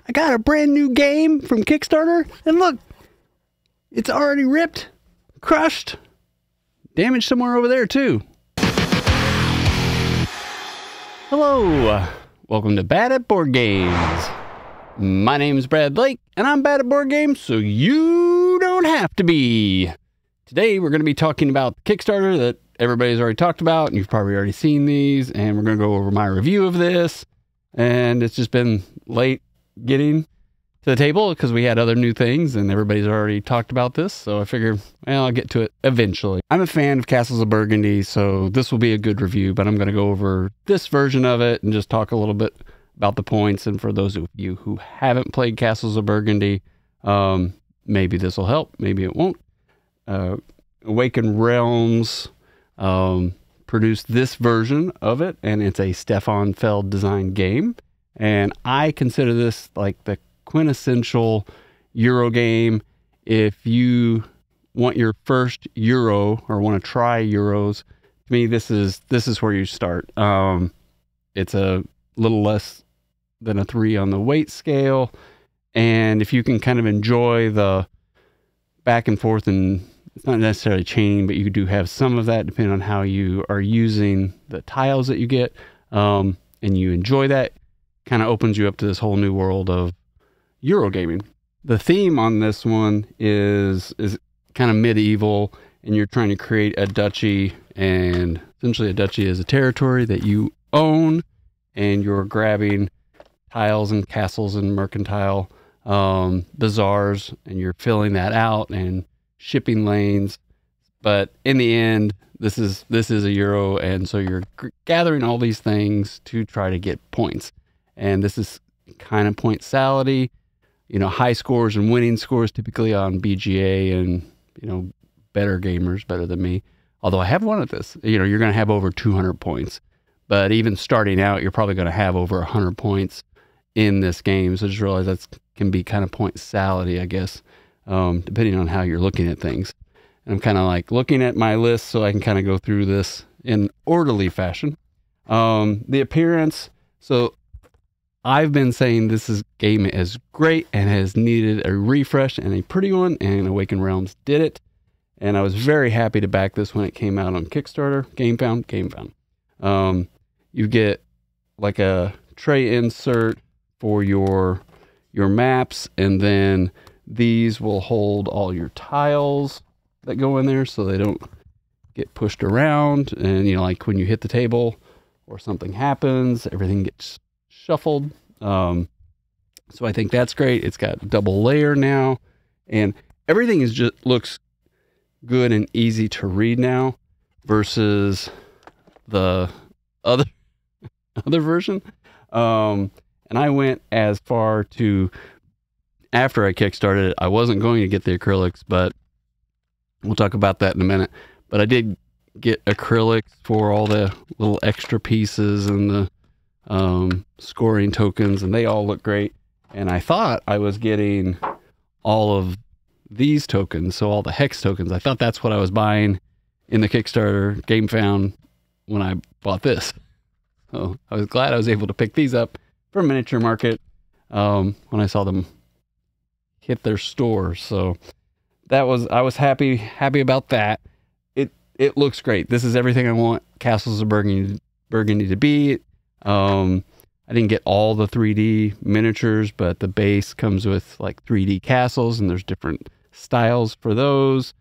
I got a brand new game from Kickstarter, and look, it's already ripped, crushed, damaged somewhere over there too. Hello, welcome to Bad at Board Games. My name's Brad Blake, and I'm bad at board games, so you don't have to be. Today, we're going to be talking about the Kickstarter that everybody's already talked about, and you've probably already seen these, and we're going to go over my review of this. And it's just been late getting to the table because we had other new things, and everybody's already talked about this, so I figured, well, I'll get to it eventually. I'm a fan of Castles of Burgundy, so this will be a good review, but I'm going to go over this version of it and just talk a little bit about the points. And for those of you who haven't played Castles of Burgundy, maybe this will help, maybe it won't. Awaken Realms produced this version of it, and it's a Stefan Feld designed game, and I consider this like the quintessential Euro game. If you want your first Euro or want to try Euros, to me this is where you start. It's a little less than a 3 on the weight scale, and if you can kind of enjoy the back and forth, and it's not necessarily chaining, but you do have some of that depending on how you are using the tiles that you get, and you enjoy that, kind of opens you up to this whole new world of Euro gaming. The theme on this one is kind of medieval, and you're trying to create a duchy, and essentially a duchy is a territory that you own, and you're grabbing tiles and castles and mercantile bazaars, and you're filling that out and shipping lanes. But in the end, this is a Euro, and so you're gathering all these things to try to get points. And this is kind of point salady, you know, high scores and winning scores typically on BGA, and, you know, better gamers, better than me. Although I have won at this, you know, you're going to have over 200 points. But even starting out, you're probably going to have over 100 points in this game. So just realize that can be kind of point salady, I guess, depending on how you're looking at things. And I'm kind of like looking at my list so I can kind of go through this in orderly fashion. The appearance. So I've been saying this game is great and has needed a refresh and a pretty one, and Awaken Realms did it. And I was very happy to back this when it came out on Kickstarter. GameFound. You get like a tray insert for your maps, and then these will hold all your tiles that go in there so they don't get pushed around. And, you know, like when you hit the table or something happens, everything gets shuffled. So I think that's great. It's got double layer now, and everything looks good and easy to read now versus the other version. And I went as far to, after I kickstarted it, I wasn't going to get the acrylics, but we'll talk about that in a minute. But I did get acrylics for all the little extra pieces and the scoring tokens, and they all look great. And I thought I was getting all of these tokens, so all the hex tokens. I thought that's what I was buying in the Kickstarter GameFound when I bought this. So I was glad I was able to pick these up from Miniature Market when I saw them hit their store. So I was happy about that. It looks great. This is everything I want Castles of Burgundy to be. I didn't get all the 3D miniatures, but the base comes with like 3D castles, and there's different styles for those.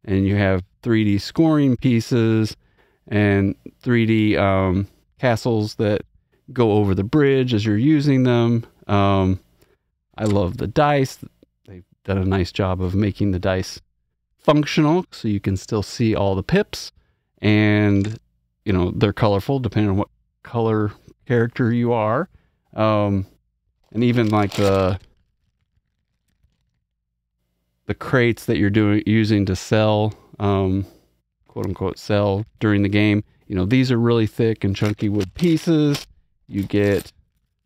And you have 3D scoring pieces and 3D castles that go over the bridge as you're using them. I love the dice. They've done a nice job of making the dice functional so you can still see all the pips, and, you know, they're colorful depending on what color character you are. And even like the crates that you're using to sell, quote unquote sell during the game, you know, these are really thick and chunky wood pieces. You get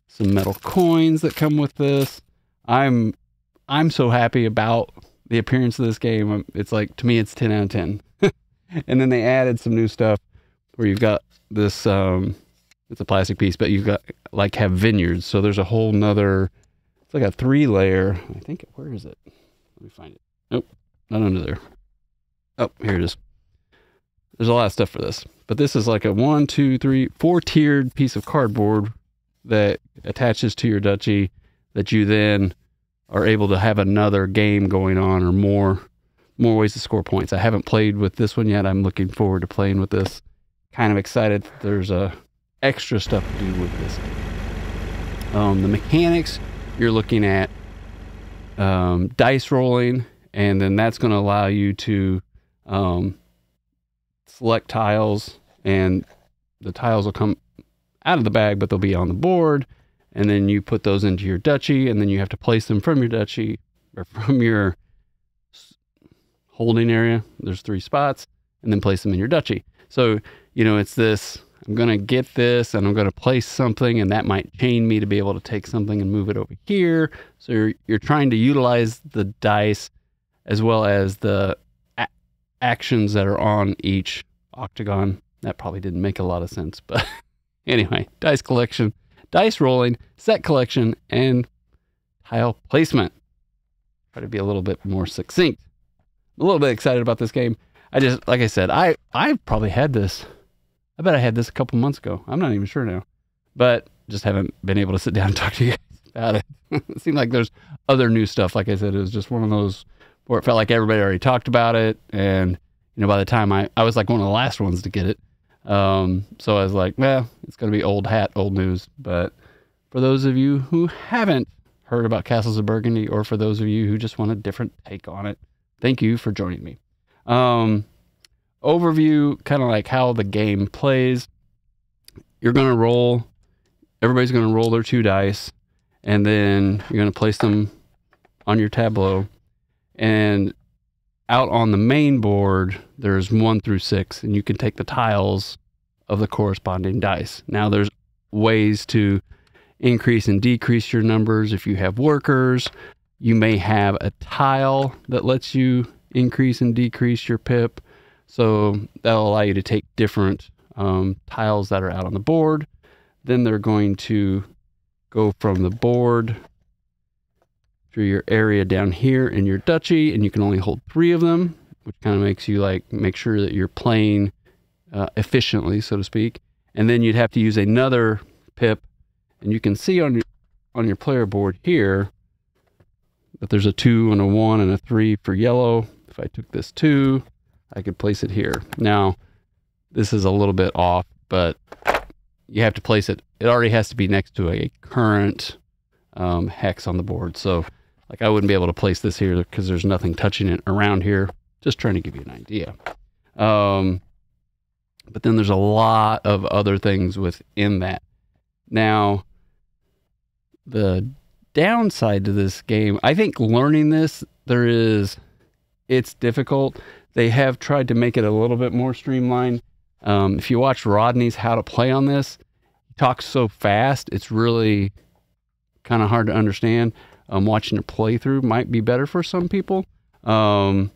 some metal coins that come with this. I'm so happy about the appearance of this game. It's like, to me, it's 10 out of 10. And then they added some new stuff where you've got this, it's a plastic piece, but you've got like have vineyards. So there's a whole nother It's like a 3-layer. I think, where is it? Let me find it. Nope, not under there. Oh, here it is. There's a lot of stuff for this. But this is like a 1, 2, 3, 4-tiered piece of cardboard that attaches to your duchy that you then are able to have another game going on, or more ways to score points. I haven't played with this one yet. I'm looking forward to playing with this. Kind of excited. There's extra stuff to do with this. The mechanics, you're looking at dice rolling, and then that's going to allow you to select tiles, and the tiles will come out of the bag, but they'll be on the board, and then you put those into your duchy, and then you have to place them from your duchy, or from your holding area. There's 3 spots, and then place them in your duchy. So, you know, it's this, I'm going to get this, and I'm going to place something, and that might chain me to be able to take something and move it over here. So you're trying to utilize the dice as well as the actions that are on each octagon. That probably didn't make a lot of sense, but anyway, dice collection, dice rolling, set collection, and tile placement. Try to be a little bit more succinct. I'm a little bit excited about this game. I just, like I said, I probably had this. I bet I had this a couple months ago. I'm not even sure now, but just haven't been able to sit down and talk to you guys about it. It seemed like there's other new stuff. Like I said, it was just one of those where it felt like everybody already talked about it. And, you know, by the time I was like one of the last ones to get it. So I was like, well, it's going to be old hat, old news. But for those of you who haven't heard about Castles of Burgundy, or for those of you who just want a different take on it, thank you for joining me. Overview, kind of like how the game plays. You're going to roll, everybody's going to roll their 2 dice, and then you're going to place them on your tableau. And out on the main board, there's 1 through 6, and you can take the tiles of the corresponding dice. Now, there's ways to increase and decrease your numbers. If you have workers, you may have a tile that lets you increase and decrease your pip. So that'll allow you to take different tiles that are out on the board. Then they're going to go from the board through your area down here in your duchy, and you can only hold 3 of them, which kind of makes you like make sure that you're playing efficiently, so to speak. And then you'd have to use another pip, and you can see on your player board here that there's a 2 and a 1 and a 3 for yellow. If I took this 2, I could place it here. Now, this is a little bit off, but you have to place it. It already has to be next to a current hex on the board. So, like, I wouldn't be able to place this here because there's nothing touching it around here. Just trying to give you an idea. But then there's a lot of other things within that. Now, the downside to this game, I think learning this, it's difficult. They have tried to make it a little bit more streamlined. If you watch Rodney's How to Play on this, he talks so fast, it's really kind of hard to understand. Watching a playthrough might be better for some people. But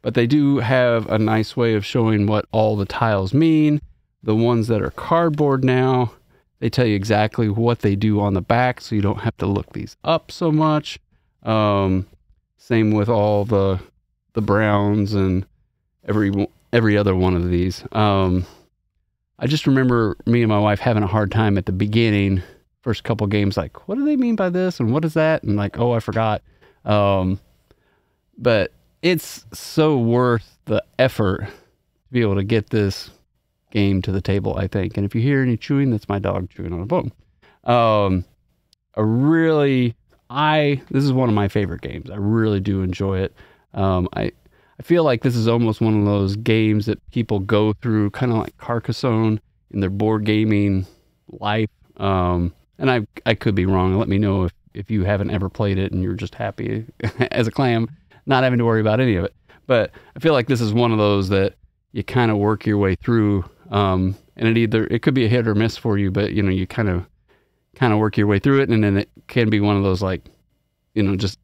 they do have a nice way of showing what all the tiles mean. The ones that are cardboard now, they tell you exactly what they do on the back, so you don't have to look these up so much. Same with all the browns and every other one of these. I just remember me and my wife having a hard time at the beginning, first couple games, like, what do they mean by this? And what is that? And like, oh, I forgot. But it's so worth the effort to be able to get this game to the table, I think. And if you hear any chewing, that's my dog chewing on a bone. This is one of my favorite games. I really do enjoy it. I feel like this is almost one of those games that people go through, kind of like Carcassonne in their board gaming life. And I could be wrong. Let me know if you haven't ever played it and you're just happy as a clam, not having to worry about any of it. But I feel like this is one of those that you kind of work your way through. And it could be a hit or miss for you, but you kind of work your way through it. And then it can be one of those, like, just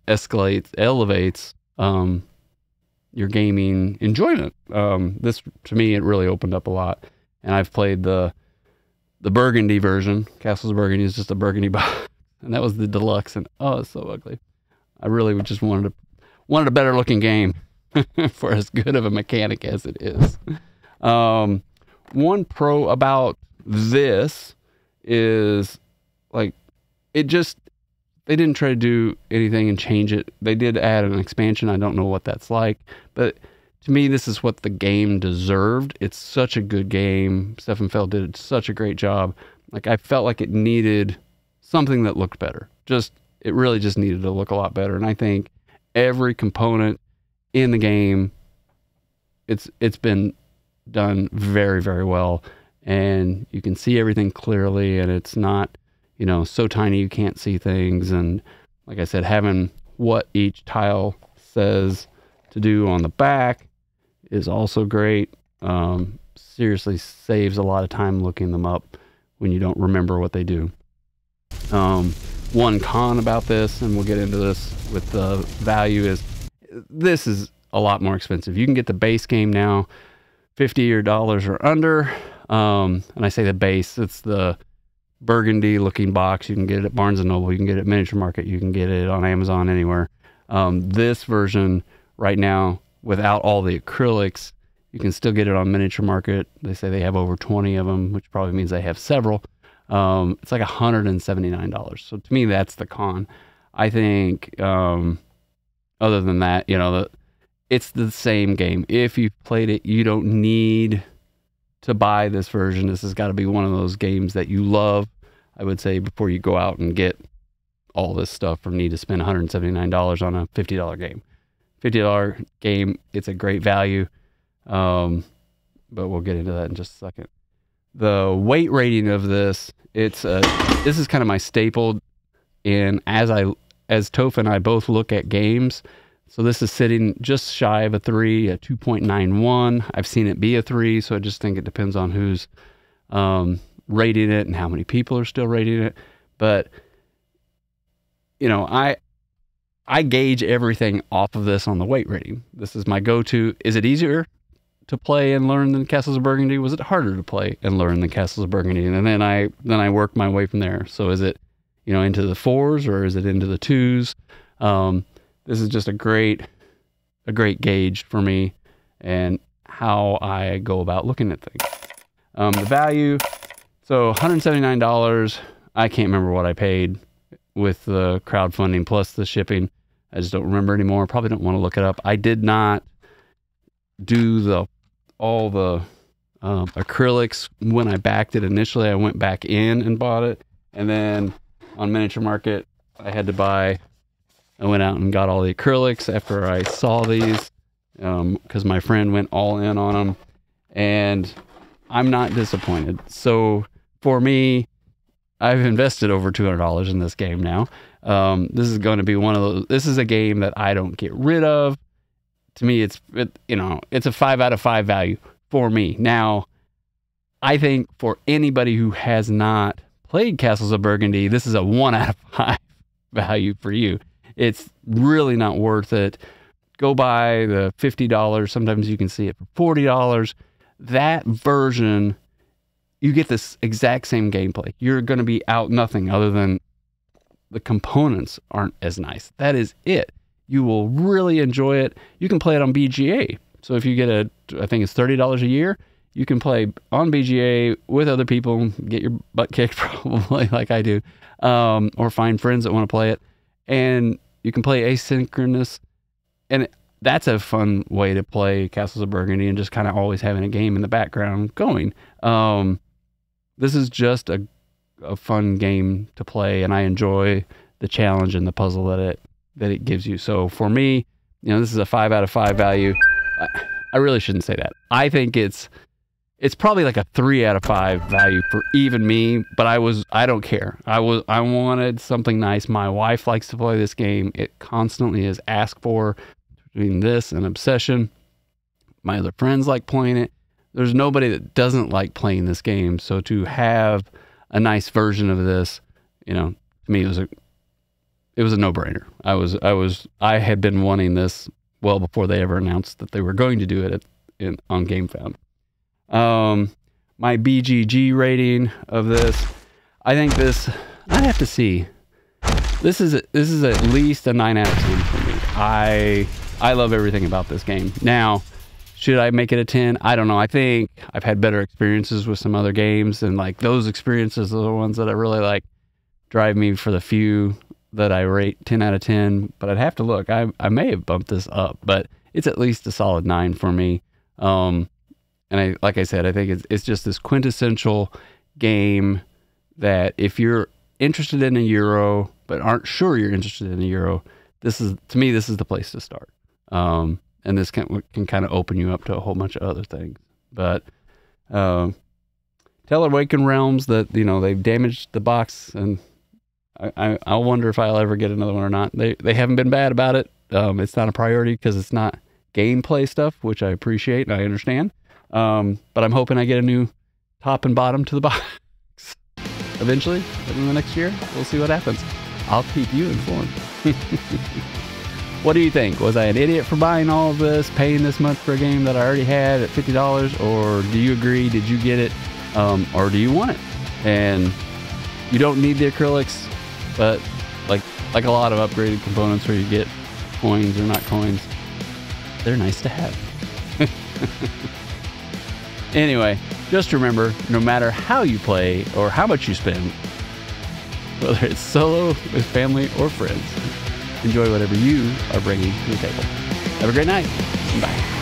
elevates your gaming enjoyment. This, to me, it really opened up a lot. And I've played the Burgundy version. Castles of Burgundy is just a Burgundy box. and that was the deluxe, and oh, it's so ugly. I really just wanted a better looking game for as good of a mechanic as it is. One pro about this is like they didn't try to do anything and change it. They did add an expansion. I don't know what that's like, but to me, this is what the game deserved. It's such a good game. Stefan Feld did such a great job. Like, I felt like it needed something that looked better. It really just needed to look a lot better. And I think every component in the game, it's been done very, very well. And you can see everything clearly, and it's not, so tiny you can't see things. And like I said, having what each tile says to do on the back is also great. Seriously saves a lot of time looking them up when you don't remember what they do. One con about this, and we'll get into this with the value, is this is a lot more expensive. You can get the base game now, $50 or under. And I say the base, it's the burgundy looking box. You can get it at Barnes & Noble, you can get it at Miniature Market, you can get it on Amazon, anywhere. This version right now, without all the acrylics, you can still get it on Miniature Market. They say they have over 20 of them, which probably means they have several. It's like $179. So to me, that's the con. I think, other than that, it's the same game. If you've played it, you don't need to buy this version. This has got to be one of those games that you love, I would say, before you go out and get all this stuff or need to spend $179 on a $50 game. $50 game, it's a great value, but we'll get into that in just a second. The weight rating of this, this is kind of my staple, and as Toph and I both look at games, so this is sitting just shy of a 3, a 2.91. I've seen it be a 3, so I just think it depends on who's rating it and how many people are still rating it. But, I gauge everything off of this on the weight rating. This is my go-to. Is it easier to play and learn than Castles of Burgundy? Was it harder to play and learn than Castles of Burgundy? And then I work my way from there. So is it, into the 4s, or is it into the 2s? This is just a great gauge for me and how I go about looking at things. The value, so $179. I can't remember what I paid with the crowdfunding plus the shipping. I just don't remember anymore. Probably don't want to look it up. I did not do all the acrylics when I backed it initially. I went back in and bought it, and then on Miniature Market I went out and got all the acrylics after I saw these, because my friend went all in on them, and I'm not disappointed. So for me, I've invested over $200 in this game now. This is going to be one of those. This is a game that I don't get rid of. To me, it's a 5 out of 5 value for me. Now, I think for anybody who has not played Castles of Burgundy, this is a 1 out of 5 value for you. It's really not worth it. Go buy the $50. Sometimes you can see it for $40. That version, you get this exact same gameplay. You're going to be out nothing other than the components aren't as nice. That is it. You will really enjoy it. You can play it on BGA. So if you get I think it's $30 a year, you can play on BGA with other people, get your butt kicked probably like I do, or find friends that want to play it. And you can play asynchronous, and that's a fun way to play Castles of Burgundy and just kind of always having a game in the background going. This is just a fun game to play, and I enjoy the challenge and the puzzle that it gives you. So for me, this is a 5 out of 5 value. I really shouldn't say that. I think it's probably like a 3 out of 5 value for even me, but I don't care. I wanted something nice. My wife likes to play this game. It constantly is asked for. Between this and Obsession, my other friends like playing it. There's nobody that doesn't like playing this game. So to have a nice version of this, to me it was a no-brainer. I had been wanting this well before they ever announced that they were going to do it on GameFound. My BGG rating of this, I think this, I'd have to see. This is at least a 9 out of 10 for me. I love everything about this game. Now, should I make it a 10? I don't know. I think I've had better experiences with some other games, and like those experiences are the ones that I really like, drive me for the few that I rate 10 out of 10. But I'd have to look. I may have bumped this up, but it's at least a solid 9 for me. And like I said, I think it's just this quintessential game that if you're interested in a Euro but aren't sure you're interested in a Euro, to me this is the place to start. And this can kind of open you up to a whole bunch of other things. But tell Awaken Realms that they've damaged the box, and I wonder if I'll ever get another one or not. They haven't been bad about it. It's not a priority because it's not gameplay stuff, which I appreciate and I understand. But I'm hoping I get a new top and bottom to the box eventually in the next year. We'll see what happens. I'll keep you informed. What do you think? Was I an idiot for buying all of this, paying this much for a game that I already had at $50? Or do you agree? Did you get it? Or do you want it? And you don't need the acrylics, but like a lot of upgraded components where you get coins or not coins, they're nice to have. Anyway, just remember, no matter how you play or how much you spend, whether it's solo, with family, or friends, enjoy whatever you are bringing to the table. Have a great night. Bye.